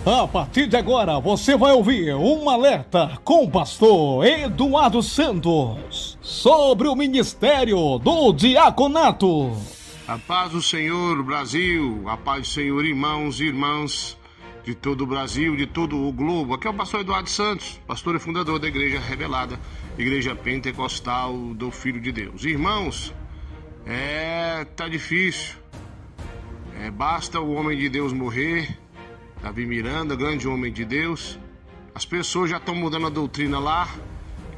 A partir de agora, você vai ouvir um alerta com o pastor Eduardo Santos sobre o ministério do diaconato. A paz do Senhor, Brasil, a paz do Senhor, irmãos e irmãs de todo o Brasil, de todo o globo. Aqui é o pastor Eduardo Santos, pastor e fundador da Igreja Revelada, Igreja Pentecostal do Filho de Deus. Irmãos, tá difícil. Basta o homem de Deus morrer, Davi Miranda, grande homem de Deus, as pessoas já estão mudando a doutrina lá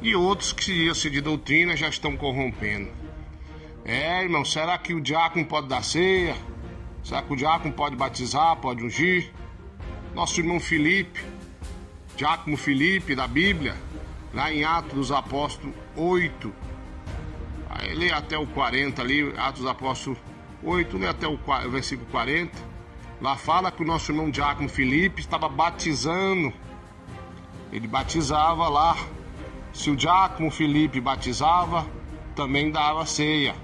e outros que iam ser de doutrina já estão corrompendo. Irmão, será que o diácono pode dar ceia? Será que o diácono pode batizar, pode ungir? Nosso irmão Filipe, diácono Filipe da Bíblia, lá em Atos dos Apóstolos 8, lê até o 40 ali, Atos dos Apóstolos 8, lê até o versículo 40. Lá fala que o nosso irmão diácono Filipe estava batizando. Ele batizava lá. Se o diácono Filipe batizava, também dava ceia.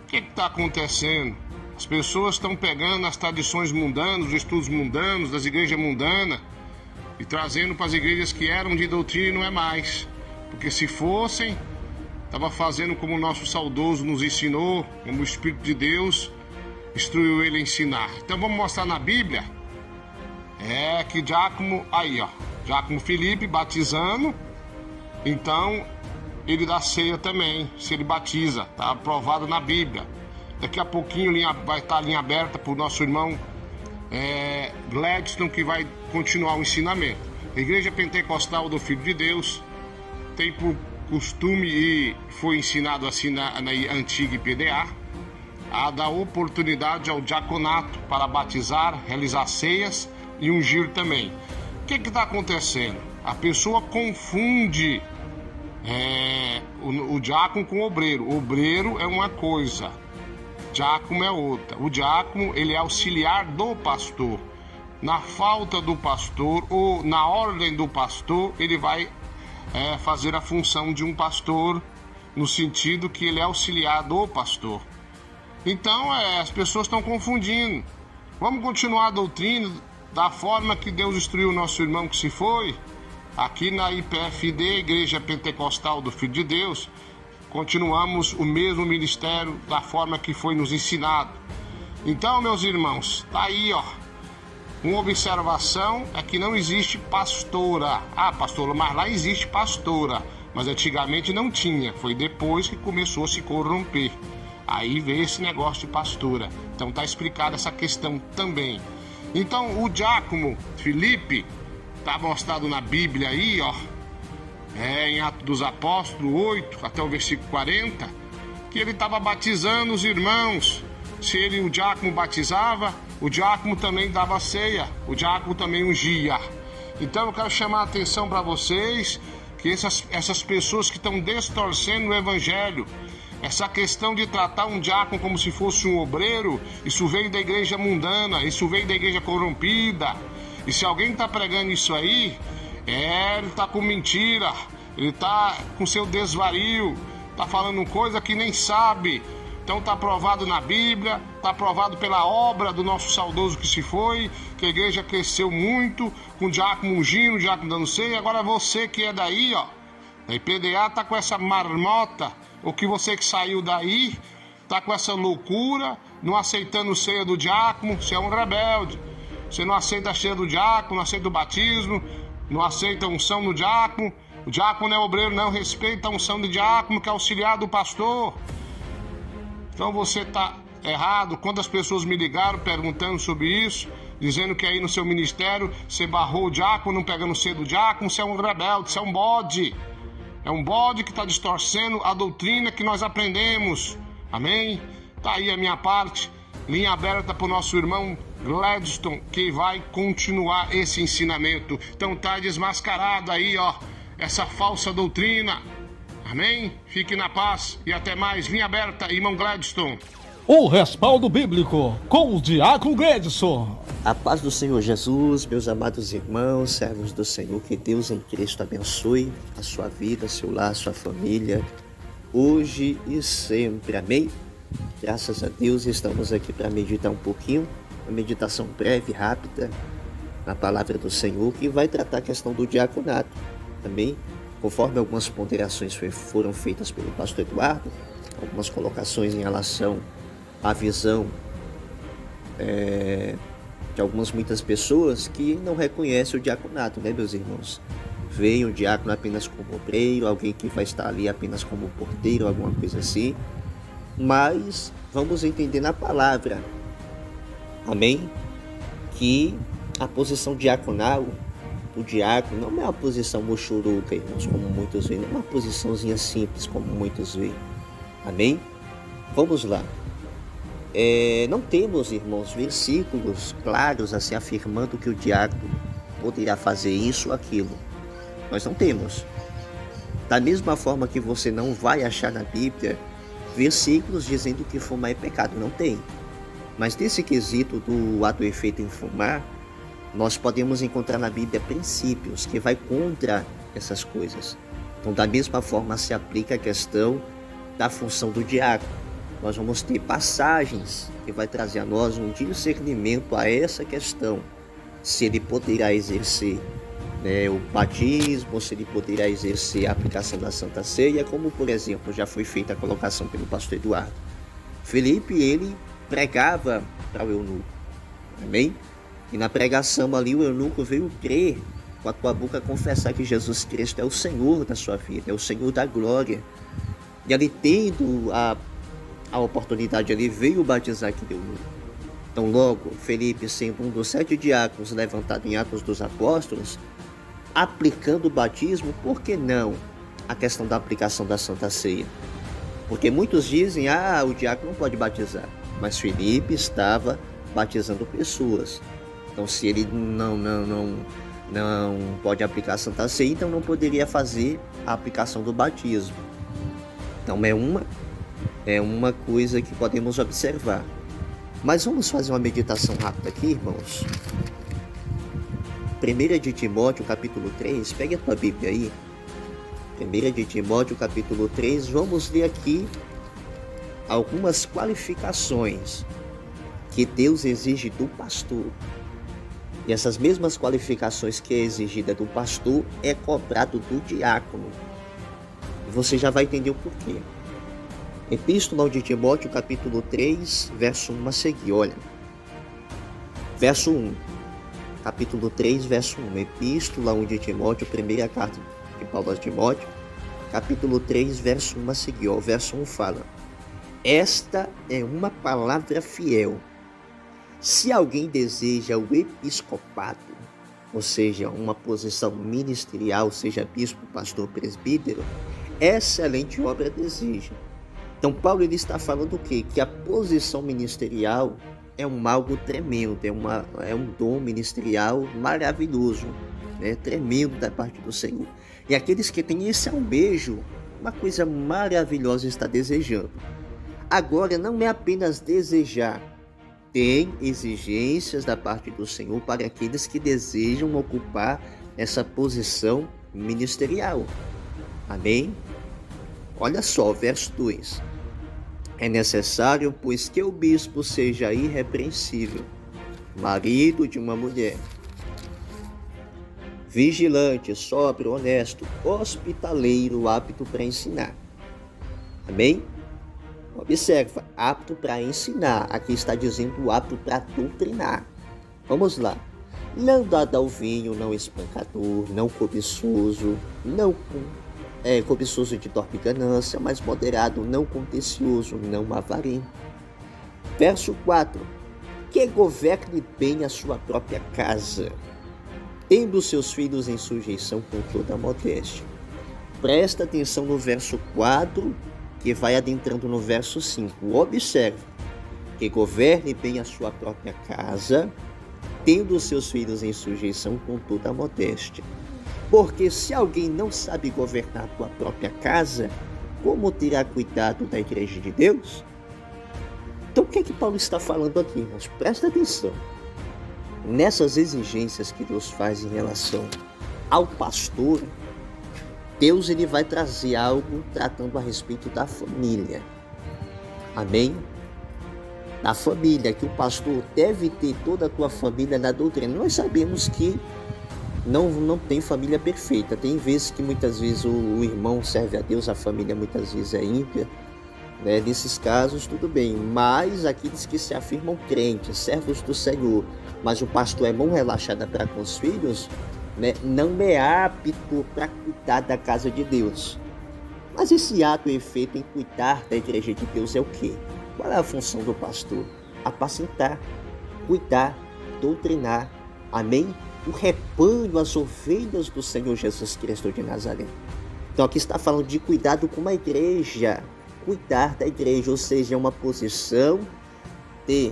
O que está acontecendo? As pessoas estão pegando as tradições mundanas, os estudos mundanos, das igrejas mundanas, e trazendo para as igrejas que eram de doutrina e não é mais. Porque se fossem, estava fazendo como o nosso saudoso nos ensinou, como o Espírito de Deus instruiu ele a ensinar. Então vamos mostrar na Bíblia que diácono Filipe batizando, então ele dá ceia também, se ele batiza, está aprovado na Bíblia. Daqui a pouquinho vai estar a linha aberta para o nosso irmão Gladstone, que vai continuar o ensinamento. A Igreja Pentecostal do Filho de Deus tem por costume, e foi ensinado assim na antiga IPDA, a dar oportunidade ao diaconato para batizar, realizar ceias e ungir também. O que está acontecendo? A pessoa confunde o diácono com o obreiro. O obreiro é uma coisa, diácono é outra. O diácono, ele é auxiliar do pastor. Na falta do pastor ou na ordem do pastor, ele vai fazer a função de um pastor, no sentido que ele é auxiliar do pastor. Então as pessoas estão confundindo. Vamos continuar a doutrina da forma que Deus instruiu o nosso irmão que se foi. Aqui na IPFD, Igreja Pentecostal do Filho de Deus, continuamos o mesmo ministério da forma que foi nos ensinado. Então, meus irmãos, tá aí, uma observação é que não existe pastora. Pastora, mas lá existe pastora, mas antigamente não tinha, foi depois que começou a se corromper. Aí veio esse negócio de pastora. Então tá explicada essa questão também. Então o diácono Filipe, tá mostrado na Bíblia aí, em Atos dos Apóstolos 8, até o versículo 40, que ele estava batizando os irmãos. Se o diácono batizava, o diácono também dava ceia, o diácono também ungia. Então eu quero chamar a atenção para vocês, que essas pessoas que estão distorcendo o evangelho, essa questão de tratar um diácono como se fosse um obreiro, isso veio da igreja mundana, isso veio da igreja corrompida. E se alguém está pregando isso aí, ele está com mentira, ele está com seu desvario, está falando coisa que nem sabe. Então está aprovado na Bíblia, está aprovado pela obra do nosso saudoso que se foi, que a igreja cresceu muito, com o diácono ungindo, o diácono dando ceia. Agora você que é daí, da IPDA, está com essa marmota. Ou que você que saiu daí, tá com essa loucura, não aceitando ceia do diácono, você é um rebelde. Você não aceita a ceia do diácono, não aceita o batismo, não aceita a unção do diácono. O diácono não é obreiro, não respeita a unção do diácono, que é auxiliar do pastor. Então você tá errado. Quando as pessoas me ligaram perguntando sobre isso, dizendo que aí no seu ministério você barrou o diácono, não pegando ceia do diácono, você é um rebelde, você é um bode. É um bode que está distorcendo a doutrina que nós aprendemos. Amém? Tá aí a minha parte. Linha aberta para o nosso irmão Gladstone, que vai continuar esse ensinamento. Então tá desmascarado aí, essa falsa doutrina. Amém? Fique na paz e até mais. Linha aberta, irmão Gladstone. O respaldo bíblico com o diácono Gladstone. A paz do Senhor Jesus, meus amados irmãos, servos do Senhor, que Deus em Cristo abençoe a sua vida, seu lar, sua família, hoje e sempre. Amém? Graças a Deus estamos aqui para meditar um pouquinho, uma meditação breve, rápida, na palavra do Senhor, que vai tratar a questão do diaconato. Também, conforme algumas ponderações foram feitas pelo pastor Eduardo, algumas colocações em relação à visão de muitas pessoas que não reconhecem o diaconato, né, meus irmãos? Veem o diácono apenas como obreiro, alguém que vai estar ali apenas como porteiro, alguma coisa assim. Mas vamos entender na palavra, amém? Que a posição diaconal, o diácono, não é uma posição mochuruca, irmãos, como muitos veem, não é uma posiçãozinha simples, como muitos veem, amém? Vamos lá. Não temos, irmãos, versículos claros assim afirmando que o diácono poderá fazer isso ou aquilo. Nós não temos. Da mesma forma que você não vai achar na Bíblia versículos dizendo que fumar é pecado, não tem. Mas nesse quesito do ato e efeito em fumar, nós podemos encontrar na Bíblia princípios que vai contra essas coisas. Então, da mesma forma se aplica a questão da função do diácono. Nós vamos ter passagens que vai trazer a nós um discernimento a essa questão. Se ele poderá exercer o batismo, se ele poderá exercer a aplicação da Santa Ceia, como, por exemplo, já foi feita a colocação pelo pastor Eduardo. Felipe, ele pregava para o eunuco, amém? E na pregação ali o eunuco veio crer, com a tua boca confessar que Jesus Cristo é o Senhor da sua vida, é o Senhor da glória. E ali tendo a oportunidade, ele veio batizar aquele eunuco. Então logo, Felipe, sendo um dos 7 diáconos levantado em Atos dos Apóstolos, aplicando o batismo, por que não a questão da aplicação da Santa Ceia? Porque muitos dizem, o diácono não pode batizar, mas Felipe estava batizando pessoas. Então se ele não pode aplicar a Santa Ceia, então não poderia fazer a aplicação do batismo. Então é uma coisa que podemos observar. Mas vamos fazer uma meditação rápida aqui, irmãos. 1 de Timóteo, capítulo 3, pegue a tua Bíblia aí. 1 de Timóteo, capítulo 3, vamos ler aqui algumas qualificações que Deus exige do pastor. E essas mesmas qualificações que é exigida do pastor é cobrado do diácono. E você já vai entender o porquê. Epístola de Timóteo, capítulo 3, verso 1 a seguir, olha. Verso 1. Capítulo 3, verso 1. Epístola de Timóteo, primeira carta de Paulo a Timóteo, capítulo 3, verso 1 a seguir. O verso 1 fala: esta é uma palavra fiel. Se alguém deseja o episcopado, ou seja, uma posição ministerial, seja bispo, pastor, presbítero, excelente obra deseja. Então Paulo ele está falando o quê? Que a posição ministerial é algo tremendo, é um dom ministerial maravilhoso, tremendo da parte do Senhor. E aqueles que têm esse almejo, uma coisa maravilhosa está desejando. Agora, não é apenas desejar, tem exigências da parte do Senhor para aqueles que desejam ocupar essa posição ministerial. Amém? Olha só, verso 2. É necessário, pois, que o bispo seja irrepreensível, marido de uma mulher, vigilante, sóbrio, honesto, hospitaleiro, apto para ensinar. Amém? Observa, apto para ensinar. Aqui está dizendo apto para doutrinar. Vamos lá. Não dado ao vinho, não espancador, não cobiçoso, não cobiçoso de torpe ganância, mas moderado, não contencioso, não avarento. Verso 4. Que governe bem a sua própria casa, tendo seus filhos em sujeição com toda a modéstia. Presta atenção no verso 4, que vai adentrando no verso 5. Observe. Que governe bem a sua própria casa, tendo seus filhos em sujeição com toda a modéstia. Porque se alguém não sabe governar a tua própria casa, como terá cuidado da igreja de Deus? Então o que é que Paulo está falando aqui, irmãos? Presta atenção. Nessas exigências que Deus faz em relação ao pastor, Deus ele vai trazer algo tratando a respeito da família. Amém? da família, que o pastor deve ter toda a tua família na doutrina. Nós sabemos que não tem família perfeita. Tem vezes que muitas vezes o irmão serve a Deus, a família muitas vezes é ímpia, né? Nesses casos tudo bem, mas aqueles que se afirmam crentes, servos do Senhor, mas o pastor é mão relaxada para com os filhos, né? Não é apto para cuidar da casa de Deus. Mas esse ato e efeito em cuidar da igreja de Deus é o quê? Qual é a função do pastor? Apacentar, cuidar, doutrinar, amém? O rebanho, as ovelhas do Senhor Jesus Cristo de Nazaré. Então aqui está falando de cuidado com a igreja, cuidar da igreja, ou seja, é uma posição de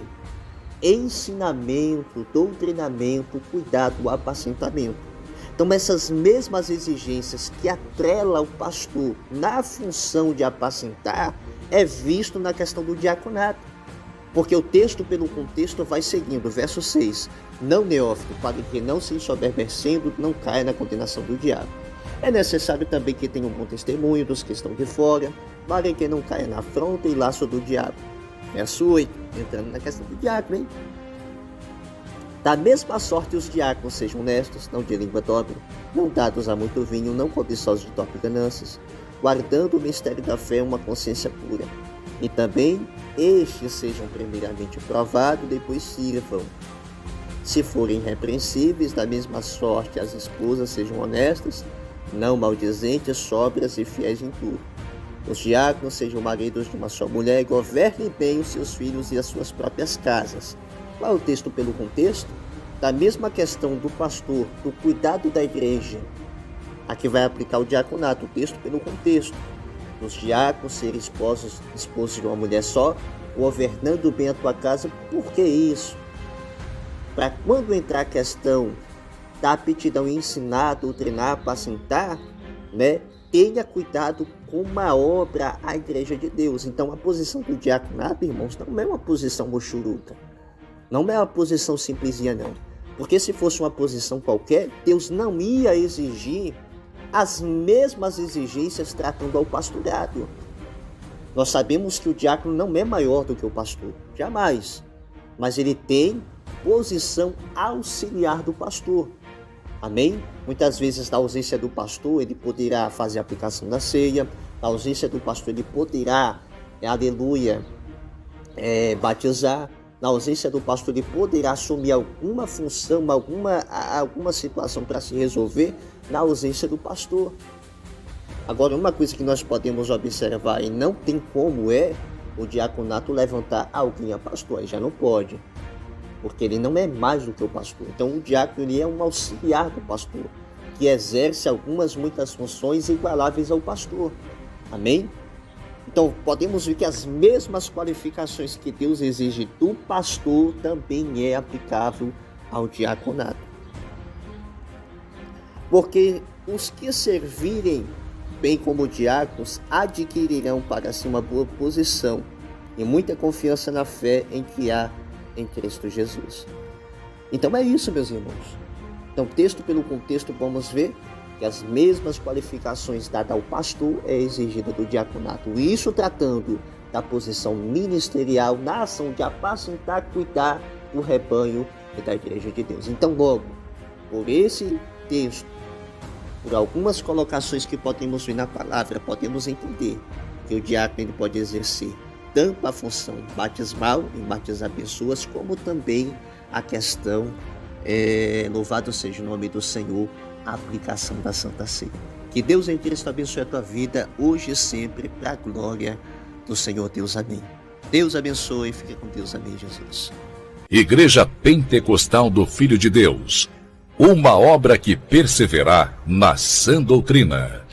ensinamento, doutrinamento, cuidado, apacentamento. Então essas mesmas exigências que atrela o pastor na função de apacentar é visto na questão do diaconato. Porque o texto, pelo contexto, vai seguindo. Verso 6. Não, neófito, para que não se ensoberbecendo, não caia na condenação do diabo. É necessário também que tenha um bom testemunho dos que estão de fora, para que não caia na afronta e laço do diabo. Verso 8. Entrando na questão do diácono, hein? Da mesma sorte os diáconos sejam honestos, não de língua dobre, não dados a muito vinho, não cobiçosos de torpe ganâncias, guardando o mistério da fé uma consciência pura. E também estes sejam primeiramente provados, depois sirvam. Se forem irrepreensíveis, da mesma sorte as esposas sejam honestas, não maldizentes, sóbrias e fiéis em tudo. Os diáconos sejam maridos de uma só mulher e governem bem os seus filhos e as suas próprias casas. Qual é o texto pelo contexto? Da mesma questão do pastor, do cuidado da igreja. Aqui vai aplicar o diaconato, o texto pelo contexto. Os diáconos serem esposos de uma mulher só, governando bem a tua casa. Por que isso? Para quando entrar a questão da aptidão em ensinar, doutrinar, apacentar, né? Tenha cuidado com uma obra à igreja de Deus. Então a posição do diaconato, irmãos, não é uma posição mochuruca. Não é uma posição simplesinha, não. Porque se fosse uma posição qualquer, Deus não ia exigir as mesmas exigências tratando ao pastorado. Nós sabemos que o diácono não é maior do que o pastor, jamais. Mas ele tem posição auxiliar do pastor. Amém? Muitas vezes, na ausência do pastor, ele poderá fazer a aplicação da ceia. Na ausência do pastor, ele poderá, aleluia, batizar. Na ausência do pastor, ele poderá assumir alguma função, alguma situação para se resolver na ausência do pastor. Agora, uma coisa que nós podemos observar, e não tem como o diaconato levantar alguém a pastor, aí já não pode, porque ele não é mais do que o pastor. Então, o diácono ele é um auxiliar do pastor, que exerce muitas funções igualáveis ao pastor. Amém? Então, podemos ver que as mesmas qualificações que Deus exige do pastor também é aplicável ao diaconato. Porque os que servirem bem como diáconos adquirirão para si uma boa posição e muita confiança na fé em que há em Cristo Jesus. Então é isso, meus irmãos. Então, texto pelo contexto, vamos ver que as mesmas qualificações dadas ao pastor é exigida do diaconato. Isso tratando da posição ministerial na ação de apacentar, cuidar do rebanho e da igreja de Deus. Então, logo, por esse texto, por algumas colocações que podemos ver na palavra, podemos entender que o diácono ele pode exercer tanto a função batismal, em batizar pessoas, como também a questão, louvado seja o nome do Senhor, a aplicação da Santa Ceia. Que Deus em Cristo abençoe a tua vida, hoje e sempre, para a glória do Senhor Deus. Amém. Deus abençoe, fique com Deus. Amém, Jesus. Igreja Pentecostal do Filho de Deus, uma obra que perseverar na sã doutrina.